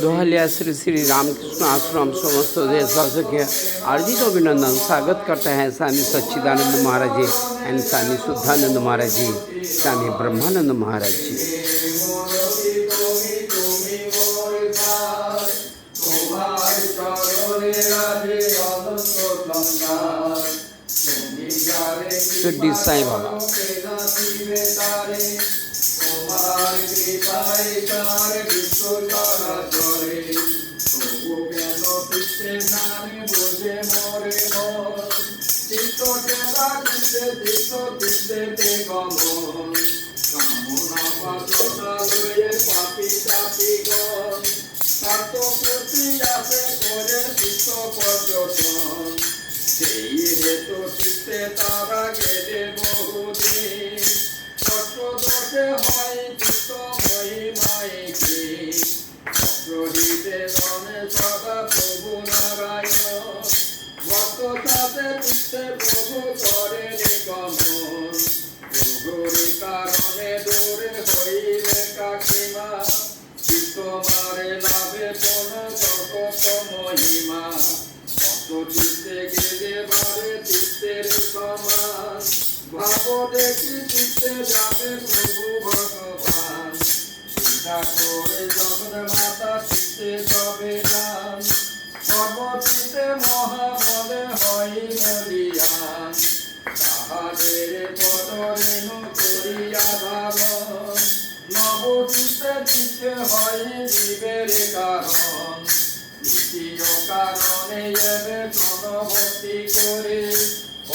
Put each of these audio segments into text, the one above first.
दोहलिया श्री श्री रामकृष्ण आश्रम समस्त देशवासियों के हार्दिक अभिनंदन। स्वागत करते हैं स्वामी सच्चिदानंद महाराज जी एंड स्वामी शुद्धानंद महाराज जी, स्वामी ब्रह्मानंद महाराज जी। शिरडी साईं बाबा। তারা গেলে বহুদিন চক্রদোষে হয় কৃষ্ণ মহিমাইকে চক্রহিতে রণে সদা প্রভু নারায়ণ ভক্ত সাথে চিত্তে প্রভু করে নিগমন প্রভুরি কারণে দূরে হইলে কাকিমা চিত্ত মারে লাভে পণ জগত মহিমা চিত্তে গেলে বারে চিত্তের সমান ভাব দেখি চিত্তে যাবে প্রভু ভগবান চিন্তা করে জগৎ মাতা চিত্তে যাবে গান সর্বচিত্তে মহাবলে হয় বলিয়ান তাহাদের পদরেণু করিয়া ধারণ নবচিত্তে চিত্তে হয় জীবের কারণ দ্বিতীয় কারণে এবে প্রণভক্তি করে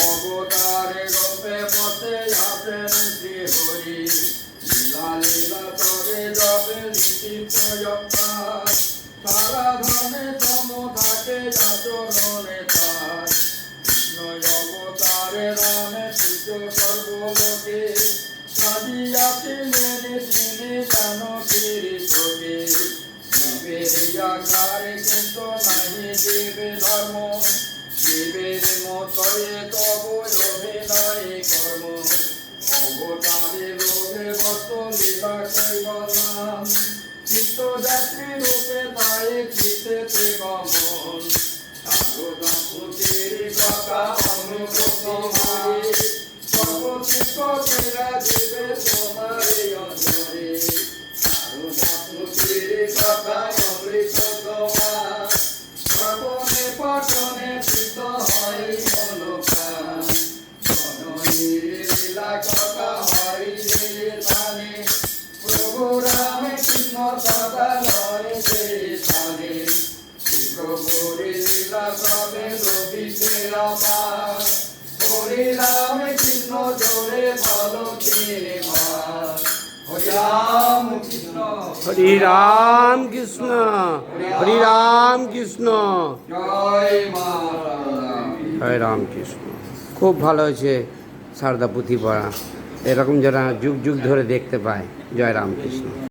অবতারে রূপে পথে আসেন শ্রী হরি লীলা লীলা তরে যাবে নিশ্চিত অভ্যাস সারা ধনে তম থাকে আচরণে তার কৃষ্ণ অবতারে রামে পূজ্য সর্বলোকে সাজিয়াছিলেন তিনি জানকীর শোকে আকারে কিন্তু নাহি দেবে ধর্ম জীবের মতয়ে তব অভিনয় কর্ম অবতারে লোভে বস্ত লীলা কৈবলাম চিত্তযাত্রী রূপে তাই চিত্তেতে গমন সাগরদাপুতের কথা অমৃত তোমারে সর্বচিত্তকেরা দেবে তোমারে অন্তরে সাগরদাপুতের কথা অমৃত তোমার শ্রবণে পঠনে চিত্ত হয় মনোপ্রাণ জননীর লীলা কথা হয় যে স্থানে প্রভু রামে কৃষ্ণ সদা লয় যে স্থানে প্রভুর লীলা সবে রবিতে অপার হরি রামে কৃষ্ণ জোরে বলো কে মার হরি রাম কৃষ্ণ হরি রাম কৃষ্ণ, হরি রাম কৃষ্ণ, জয় মা জয় রাম কৃষ্ণ। খুব ভালো হয়েছে সারদা পুঁথি পড়া, এরকম যারা যুগ যুগ ধরে দেখতে পায়। জয় রাম কৃষ্ণ।